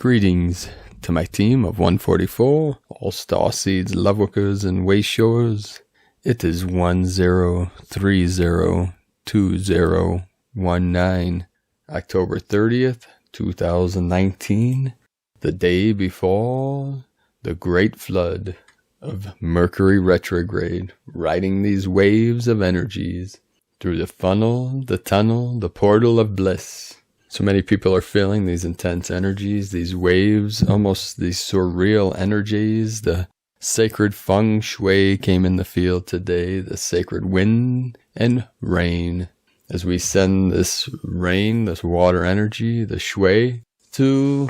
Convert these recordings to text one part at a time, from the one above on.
Greetings to my team of 144, all Starseeds, Lightworkers, and Wayshowers. It is 10302019, October 30th, 2019, the day before the Great Flood of Mercury retrograde, riding these waves of energies through the funnel, the tunnel, the portal of bliss. So many people are feeling these intense energies, these waves, almost these surreal energies. The sacred feng shui came in the field today, the sacred wind and rain. As we send this rain, this water energy, the shui, to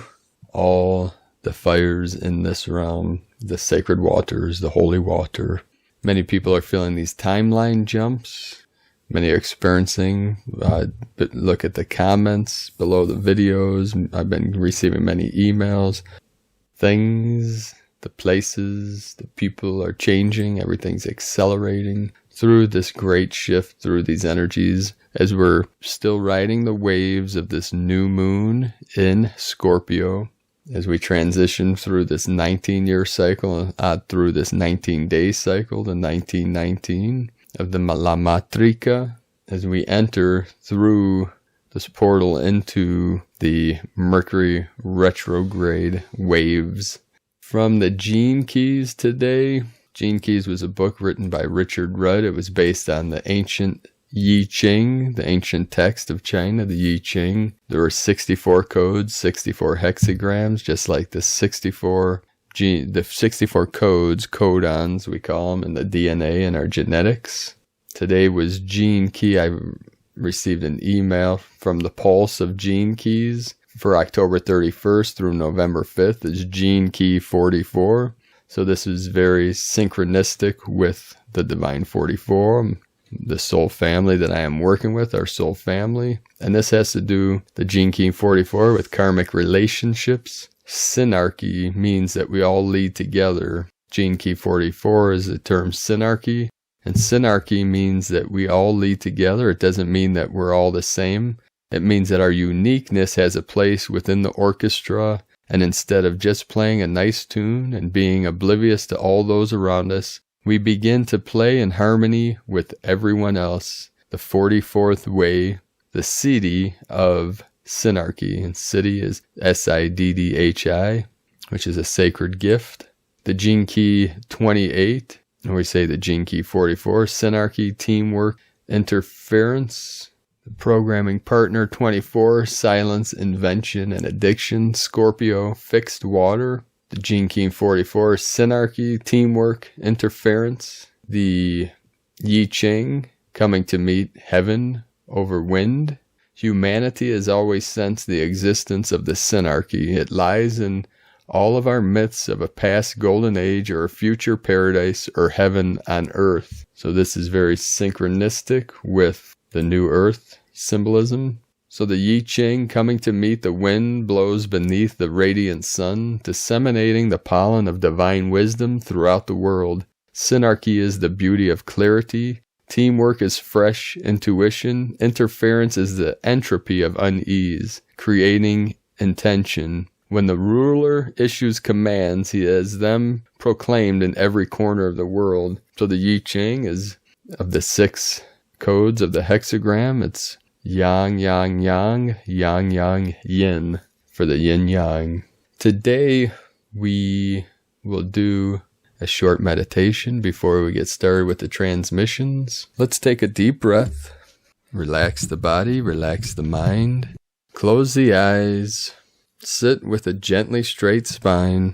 all the fires in this realm, the sacred waters, the holy water. Many people are feeling these timeline jumps. Many are experiencing, look at the comments below the videos. I've been receiving many emails. Things, the places, the people are changing. Everything's accelerating through this great shift, through these energies, as we're still riding the waves of this new moon in Scorpio, as we transition through this 19-year cycle, through this 19-day cycle, the 1919. Of the La Matrica, as we enter through this portal into the Mercury retrograde waves. From the Gene Keys today, Gene Keys was a book written by Richard Rudd. It was based on the ancient I Ching, the ancient text of China, the I Ching. There were 64 codes, 64 hexagrams, just like the 64 codes, codons, we call them, in the DNA in our genetics. Today was Gene Key. I received an email from the Pulse of Gene Keys for October 31st through November 5th. It's Gene Key 44. So this is very synchronistic with the Divine 44, the soul family that I am working with, our soul family. And this has to do, the Gene Key 44, with karmic relationships. Synarchy means that we all lead together. Gene Key 44 is the term synarchy. And synarchy means that we all lead together. It doesn't mean that we're all the same. It means that our uniqueness has a place within the orchestra. And instead of just playing a nice tune and being oblivious to all those around us, we begin to play in harmony with everyone else. The 44th way, the siddhi of synarchy, and siddhi is S-I-D-D-H-I, which is a sacred gift. The Gene Key 28, and we say the Gene Key 44, synarchy, teamwork, interference. The programming partner 24, silence, invention, and addiction. Scorpio, fixed water. The Gene Key 44, synarchy, teamwork, interference. The I Ching, coming to meet heaven over wind. Humanity has always sensed the existence of the synarchy. It lies in all of our myths of a past golden age or a future paradise or heaven on earth. So this is very synchronistic with the new earth symbolism. So the I Ching, coming to meet the wind, blows beneath the radiant sun, disseminating the pollen of divine wisdom throughout the world. Synarchy is the beauty of clarity. Teamwork is fresh intuition. Interference is the entropy of unease, creating intention. When the ruler issues commands, he has them proclaimed in every corner of the world. So the I Ching is of the 6 codes of the hexagram. It's yang, yang, yang, yang, yang, yin, for the yin yang. Today we will do a short meditation before we get started with the transmissions. Let's take a deep breath. Relax the body, relax the mind. Close the eyes. Sit with a gently straight spine.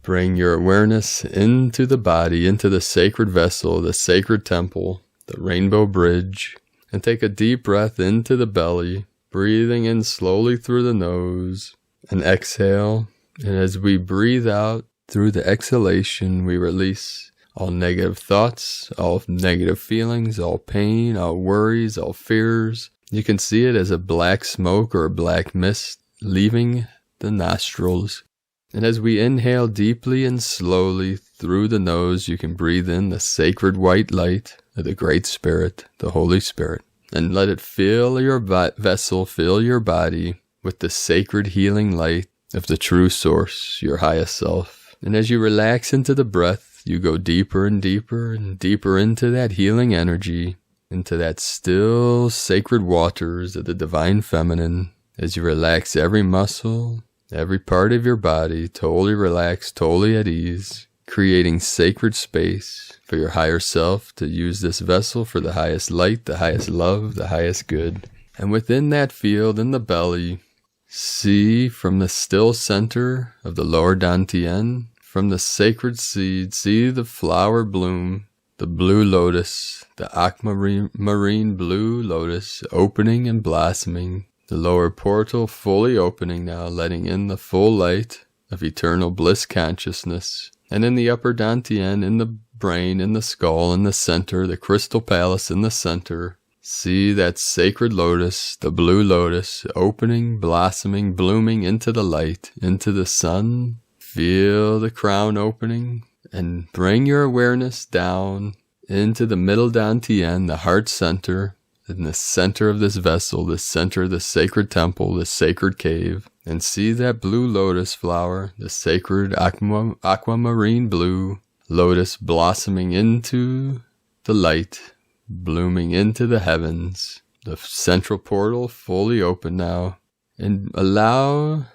Bring your awareness into the body, into the sacred vessel, the sacred temple, the rainbow bridge. And take a deep breath into the belly, breathing in slowly through the nose. And exhale. And as we breathe out, through the exhalation, we release all negative thoughts, all negative feelings, all pain, all worries, all fears. You can see it as a black smoke or a black mist leaving the nostrils. And as we inhale deeply and slowly through the nose, you can breathe in the sacred white light of the Great Spirit, the Holy Spirit. And let it fill your vessel, fill your body with the sacred healing light of the true source, your highest self. And as you relax into the breath, you go deeper and deeper and deeper into that healing energy, into that still sacred waters of the divine feminine. As you relax every muscle, every part of your body, totally relaxed, totally at ease, creating sacred space for your higher self to use this vessel for the highest light, the highest love, the highest good. And within that field, in the belly, see from the still center of the lower dantian, from the sacred seed, see the flower bloom, the blue lotus, the aquamarine blue lotus, opening and blossoming, the lower portal fully opening now, letting in the full light of eternal bliss consciousness. And in the upper dantian, in the brain, in the skull, in the center, the crystal palace in the center, see that sacred lotus, the blue lotus, opening, blossoming, blooming into the light, into the sun. Feel the crown opening, and bring your awareness down into the middle dantian, the heart center, in the center of this vessel, the center of the sacred temple, the sacred cave, and see that blue lotus flower, the sacred aquamarine blue lotus blossoming into the light, blooming into the heavens, the central portal fully open now, and allow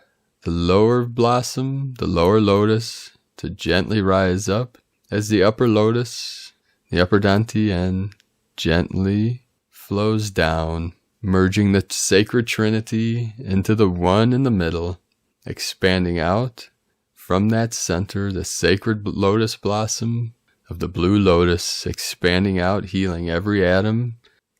the lower blossom, the lower lotus, to gently rise up as the upper lotus, the upper dantian, gently flows down, merging the sacred trinity into the one in the middle, expanding out from that center, the sacred lotus blossom of the blue lotus, expanding out, healing every atom,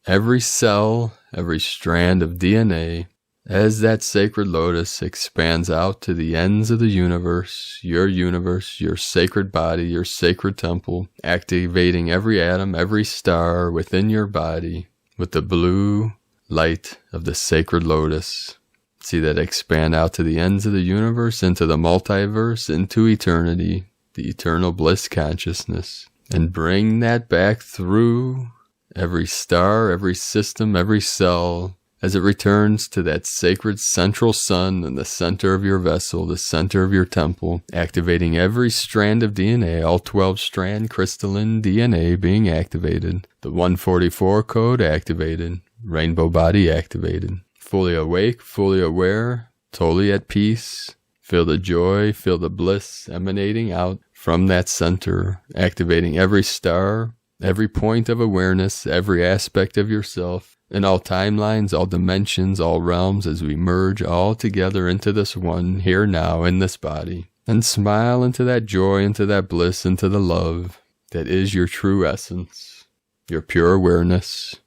every cell, every strand of DNA, as that sacred lotus expands out to the ends of the universe, your sacred body, your sacred temple, activating every atom, every star within your body with the blue light of the sacred lotus. See that expand out to the ends of the universe, into the multiverse, into eternity, the eternal bliss consciousness, and bring that back through every star, every system, every cell, as it returns to that sacred central sun in the center of your vessel, the center of your temple, activating every strand of DNA, all 12-strand crystalline DNA being activated, the 144 code activated, rainbow body activated, fully awake, fully aware, totally at peace. Feel the joy, feel the bliss emanating out from that center, activating every star, every point of awareness, every aspect of yourself, in all timelines, all dimensions, all realms, as we merge all together into this one, here now, in this body. And smile into that joy, into that bliss, into the love that is your true essence, your pure awareness.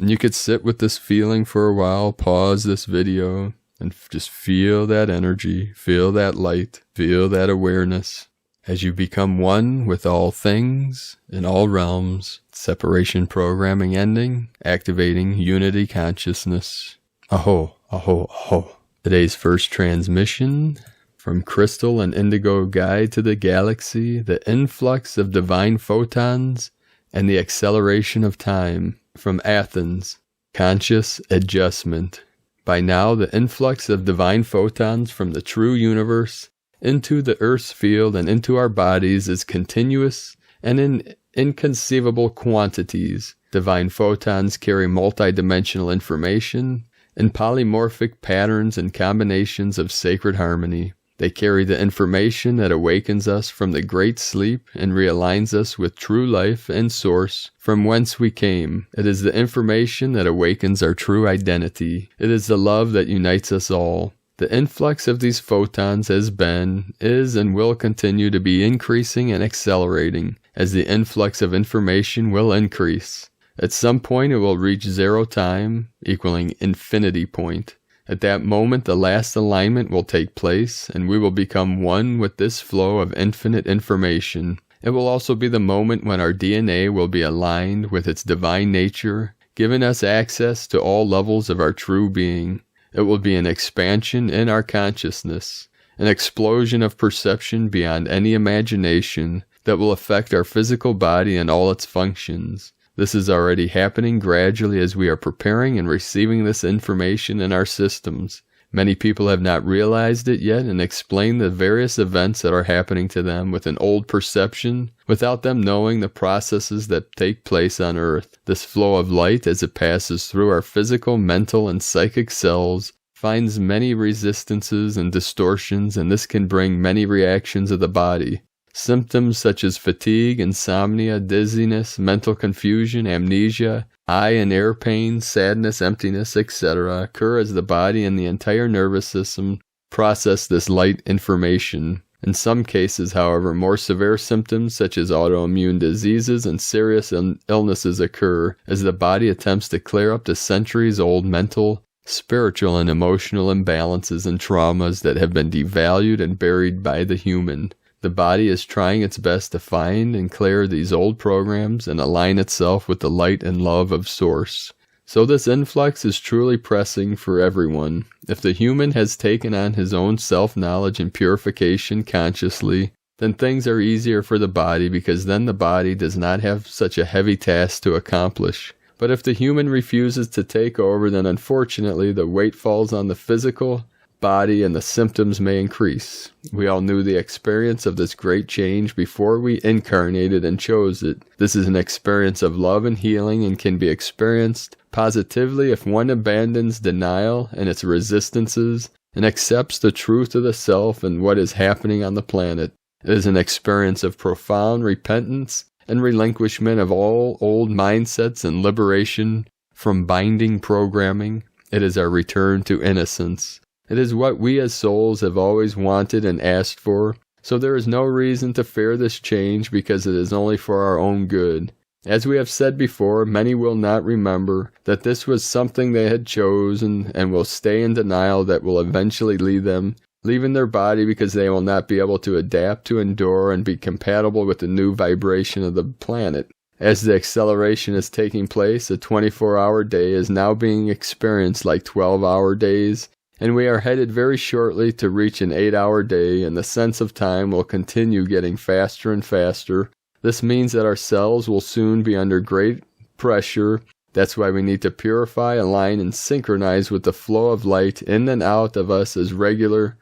And you could sit with this feeling for a while, pause this video, and just feel that energy, feel that light, feel that awareness. As you become one with all things in all realms, separation programming ending, activating unity consciousness. Aho, aho, aho. Today's first transmission from Crystal and Indigo Guide to the Galaxy, the influx of divine photons and the acceleration of time. From Athens, conscious adjustment. By now, the influx of divine photons from the true universe into the Earth's field and into our bodies is continuous and in inconceivable quantities. Divine photons carry multidimensional information in polymorphic patterns and combinations of sacred harmony. They carry the information that awakens us from the great sleep and realigns us with true life and source from whence we came. It is the information that awakens our true identity. It is the love that unites us all. The influx of these photons has been, is, and will continue to be increasing and accelerating as the influx of information will increase. At some point it will reach zero time, equaling infinity point. At that moment the last alignment will take place, and we will become one with this flow of infinite information. It will also be the moment when our DNA will be aligned with its divine nature, giving us access to all levels of our true being. It will be an expansion in our consciousness, an explosion of perception beyond any imagination that will affect our physical body and all its functions. This is already happening gradually as we are preparing and receiving this information in our systems. Many people have not realized it yet and explain the various events that are happening to them with an old perception without them knowing the processes that take place on Earth. This flow of light as it passes through our physical, mental, and psychic cells finds many resistances and distortions, and this can bring many reactions of the body. Symptoms such as fatigue, insomnia, dizziness, mental confusion, amnesia, eye and ear pain, sadness, emptiness, etc. occur as the body and the entire nervous system process this light information. In some cases, however, more severe symptoms such as autoimmune diseases and serious illnesses occur as the body attempts to clear up the centuries-old mental, spiritual, and emotional imbalances and traumas that have been devalued and buried by the human. The body is trying its best to find and clear these old programs and align itself with the light and love of Source. So this influx is truly pressing for everyone. If the human has taken on his own self-knowledge and purification consciously, then things are easier for the body because then the body does not have such a heavy task to accomplish. But if the human refuses to take over, then unfortunately the weight falls on the physical body and the symptoms may increase. We all knew the experience of this great change before we incarnated and chose it. This is an experience of love and healing and can be experienced positively if one abandons denial and its resistances and accepts the truth of the self and what is happening on the planet. It is an experience of profound repentance and relinquishment of all old mindsets and liberation from binding programming. It is our return to innocence. It is what we as souls have always wanted and asked for, so there is no reason to fear this change because it is only for our own good. As we have said before, many will not remember that this was something they had chosen and will stay in denial that will eventually lead them, leaving their body because they will not be able to adapt to endure and be compatible with the new vibration of the planet. As the acceleration is taking place, a 24-hour day is now being experienced like 12-hour days, and we are headed very shortly to reach an 8-hour day, and the sense of time will continue getting faster and faster. This means that our cells will soon be under great pressure. That's why we need to purify, align, and synchronize with the flow of light in and out of us at regular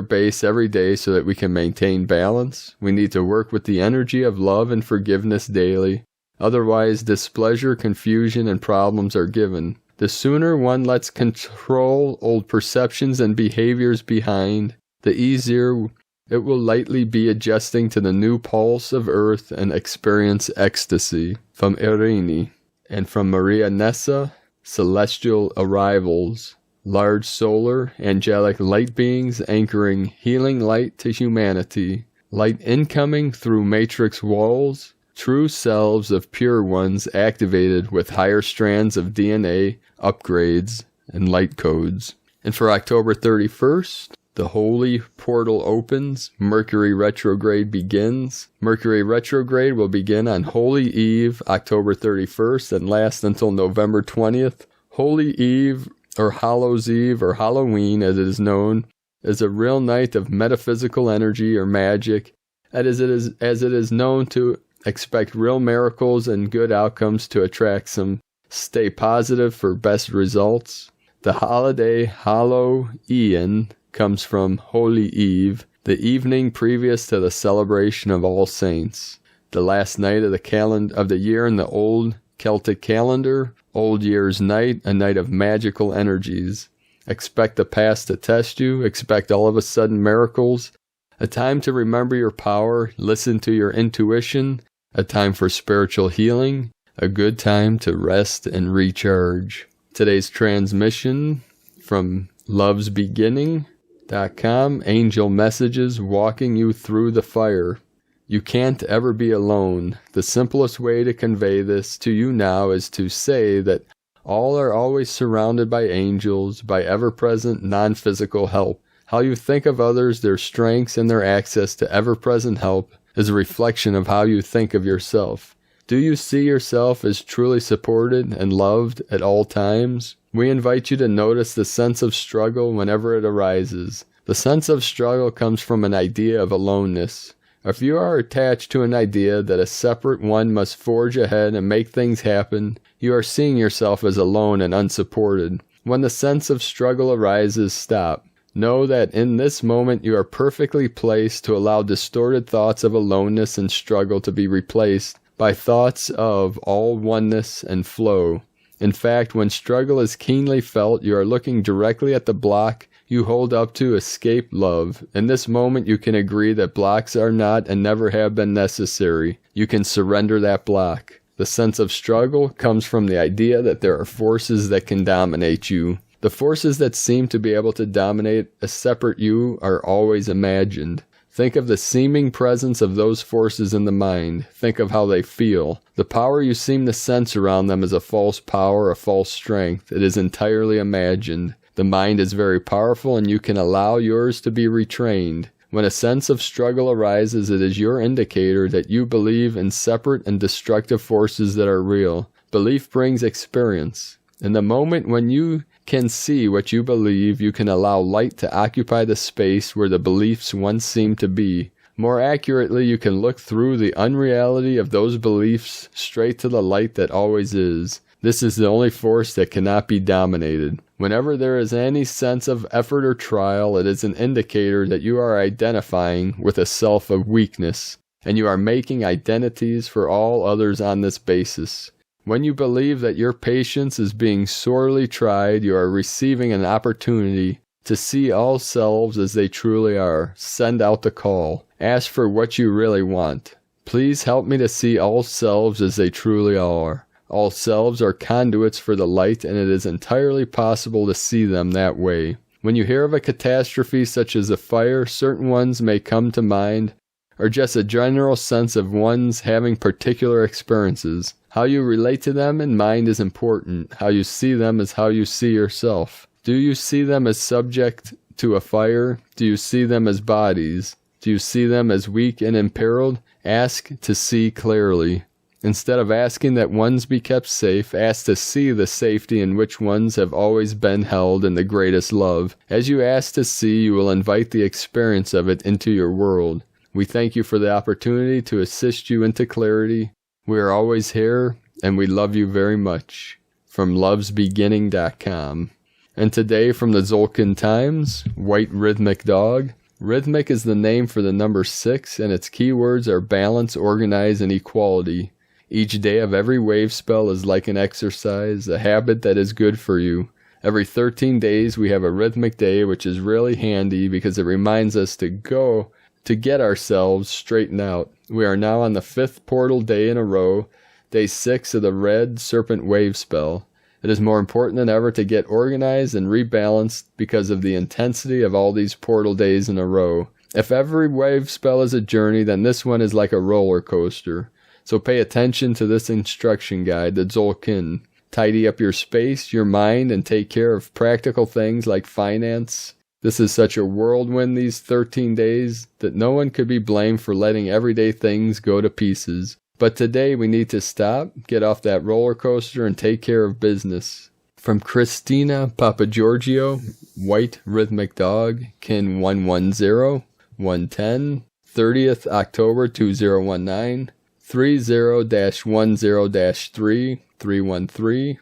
base every day so that we can maintain balance. We need to work with the energy of love and forgiveness daily. Otherwise, displeasure, confusion, and problems are given. The sooner one lets control old perceptions and behaviors behind, the easier it will lightly be adjusting to the new pulse of Earth and experience ecstasy. From Irene and from Maria Nessa, celestial arrivals, large solar, angelic light beings anchoring healing light to humanity, light incoming through matrix walls, true selves of pure ones activated with higher strands of DNA, upgrades, and light codes. And for October 31st, the holy portal opens, Mercury retrograde begins. Mercury retrograde will begin on Holy Eve, October 31st, and last until November 20th. Holy Eve, or Hallows Eve, or Halloween as it is known, is a real night of metaphysical energy or magic, as it is known to expect real miracles and good outcomes to attract some. Stay positive for best results. The holiday Hallowe'en comes from Holy Eve, the evening previous to the celebration of All Saints, the last night of the year in the old Celtic calendar, Old Year's Night, a night of magical energies. Expect the past to test you, expect all of a sudden miracles, a time to remember your power, listen to your intuition, a time for spiritual healing, a good time to rest and recharge. Today's transmission from lovesbeginning.com, angel messages walking you through the fire. You can't ever be alone. The simplest way to convey this to you now is to say that all are always surrounded by angels, by ever-present non-physical help. How you think of others, their strengths, and their access to ever-present help is a reflection of how you think of yourself. Do you see yourself as truly supported and loved at all times? We invite you to notice the sense of struggle whenever it arises. The sense of struggle comes from an idea of aloneness. If you are attached to an idea that a separate one must forge ahead and make things happen, you are seeing yourself as alone and unsupported. When the sense of struggle arises, stop. Know that in this moment you are perfectly placed to allow distorted thoughts of aloneness and struggle to be replaced by thoughts of all oneness and flow. In fact, when struggle is keenly felt, you are looking directly at the block you hold up to escape love. In this moment, you can agree that blocks are not and never have been necessary. You can surrender that block. The sense of struggle comes from the idea that there are forces that can dominate you. The forces that seem to be able to dominate a separate you are always imagined. Think of the seeming presence of those forces in the mind. Think of how they feel. The power you seem to sense around them is a false power, a false strength. It is entirely imagined. The mind is very powerful, and you can allow yours to be retrained. When a sense of struggle arises, it is your indicator that you believe in separate and destructive forces that are real. Belief brings experience. In the moment when you can see what you believe, you can allow light to occupy the space where the beliefs once seemed to be. More accurately, you can look through the unreality of those beliefs straight to the light that always is. This is the only force that cannot be dominated. Whenever there is any sense of effort or trial, it is an indicator that you are identifying with a self of weakness, and you are making identities for all others on this basis. When you believe that your patience is being sorely tried, you are receiving an opportunity to see all selves as they truly are. Send out the call. Ask for what you really want. Please help me to see all selves as they truly are. All selves are conduits for the light, and it is entirely possible to see them that way. When you hear of a catastrophe such as a fire, certain ones may come to mind, or just a general sense of one's having particular experiences. How you relate to them in mind is important. How you see them is how you see yourself. Do you see them as subject to a fire? Do you see them as bodies? Do you see them as weak and imperiled? Ask to see clearly. Instead of asking that ones be kept safe, ask to see the safety in which ones have always been held in the greatest love. As you ask to see, you will invite the experience of it into your world. We thank you for the opportunity to assist you into clarity. We are always here, and we love you very much. From lovesbeginning.com. And today from the Zolkin Times, White Rhythmic Dog. Rhythmic is the name for the number 6, and its keywords are balance, organize, and equality. Each day of every wave spell is like an exercise, a habit that is good for you. Every 13 days we have a rhythmic day, which is really handy because it reminds us to go to get ourselves straightened out. We are now on the 5th portal day in a row, day 6 of the red serpent wave spell. It is more important than ever to get organized and rebalanced because of the intensity of all these portal days in a row. If every wave spell is a journey, then this one is like a roller coaster. So pay attention to this instruction guide, the Zolkin. Tidy up your space, your mind, and take care of practical things like finance. This is such a whirlwind these 13 days that no one could be blamed for letting everyday things go to pieces. But today we need to stop, get off that roller coaster, and take care of business. From Christina Papagiorgio, White Rhythmic Dog, Kin 110, 110, 30th October 2019, 30-10-3, 313,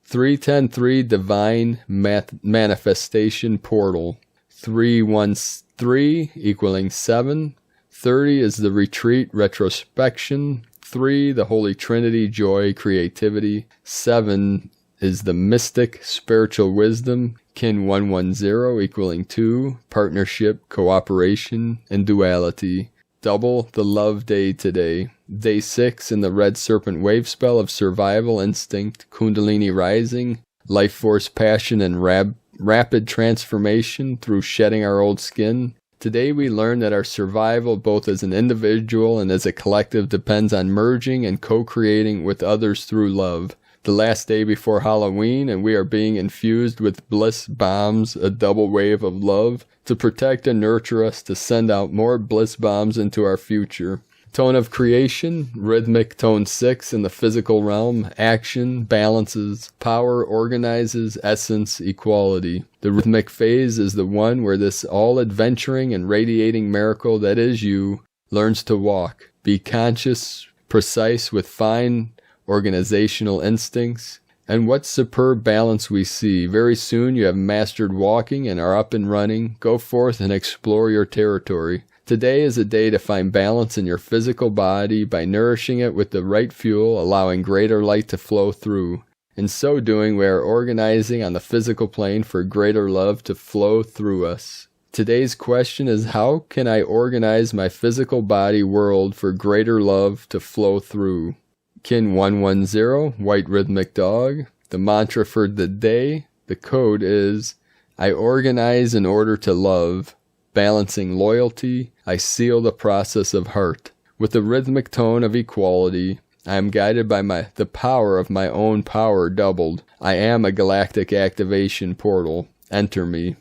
310-3 Divine Manifestation Portal, 313 equaling 7, 30 is the Retreat Retrospection, 3 the Holy Trinity Joy Creativity, 7 is the Mystic Spiritual Wisdom, Kin 110 equaling 2, Partnership, Cooperation, and Duality. Double the love day today. Day 6 in the Red Serpent Wave Spell of Survival Instinct, Kundalini Rising, Life Force Passion, and Rapid Transformation through shedding our old skin. Today we learn that our survival both as an individual and as a collective depends on merging and co-creating with others through love. The last day before Halloween, and we are being infused with bliss bombs, a double wave of love, to protect and nurture us, to send out more bliss bombs into our future. Tone of creation, rhythmic tone 6 in the physical realm, action, balances, power, organizes, essence, equality. The rhythmic phase is the one where this all-adventuring and radiating miracle that is you learns to walk, be conscious, precise with fine organizational instincts, And what superb balance we see. Very soon you have mastered walking and are up and running. Go forth and explore your territory. Today is a day to find balance in your physical body by nourishing it with the right fuel, allowing greater light to flow through. In so doing, we are organizing on the physical plane for greater love to flow through us. Today's question is, how can I organize my physical body world for greater love to flow through? Kin 110, White Rhythmic Dog. The mantra for the day, the code is, I organize in order to love. Balancing loyalty, I seal the process of heart. With the rhythmic tone of equality, I am guided by the power of my own power doubled. I am a galactic activation portal. Enter me.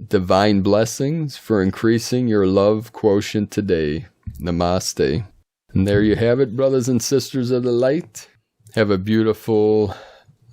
Divine blessings for increasing your love quotient today. Namaste. And there you have it, brothers and sisters of the light. Have a beautiful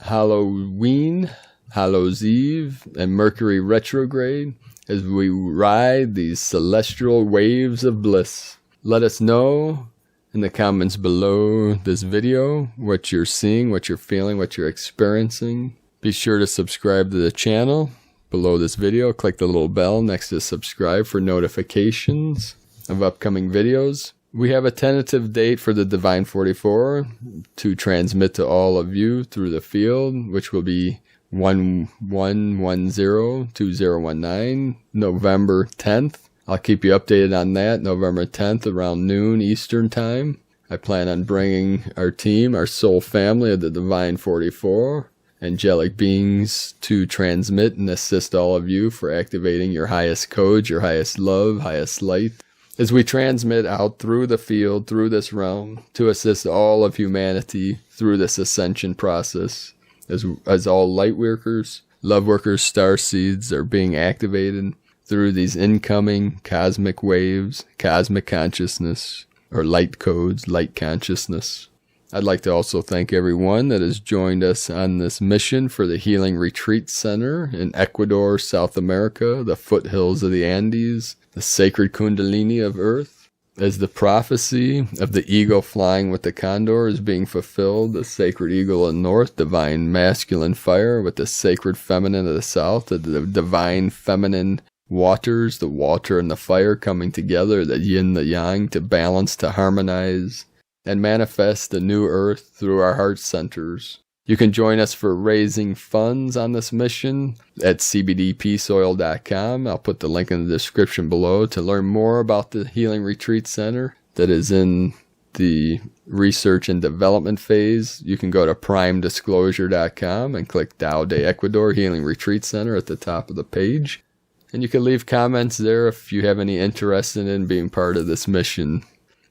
Halloween, Hallows Eve, and Mercury retrograde as we ride these celestial waves of bliss. Let us know in the comments below this video what you're seeing, what you're feeling, what you're experiencing. Be sure to subscribe to the channel below this video. Click the little bell next to subscribe for notifications of upcoming videos. We have a tentative date for the Divine 44 to transmit to all of you through the field, which will be 1110-2019, November 10th. I'll keep you updated on that, November 10th around noon Eastern Time. I plan on bringing our team, our soul family of the Divine 44, angelic beings to transmit and assist all of you for activating your highest codes, your highest love, highest light, as we transmit out through the field, through this realm, to assist all of humanity through this ascension process, as all Lightworkers, Loveworkers, Starseeds are being activated through these incoming cosmic waves, cosmic consciousness, or light codes, light consciousness. I'd like to also thank everyone that has joined us on this mission for the Healing Retreat Center in Ecuador, South America, the foothills of the Andes, the sacred Kundalini of Earth. As the prophecy of the eagle flying with the condor is being fulfilled, the sacred eagle of the north, divine masculine fire with the sacred feminine of the south, the divine feminine waters, the water and the fire coming together, the yin, the yang, to balance, to harmonize, and manifest the new earth through our heart centers. You can join us for raising funds on this mission at cbdpeaceoil.com. I'll put the link in the description below to learn more about the Healing Retreat Center that is in the research and development phase. You can go to primedisclosure.com and click Tao de Ecuador Healing Retreat Center at the top of the page. And you can leave comments there if you have any interest in being part of this mission.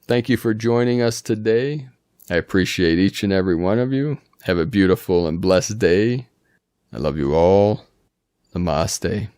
Thank you for joining us today. I appreciate each and every one of you. Have a beautiful and blessed day. I love you all. Namaste.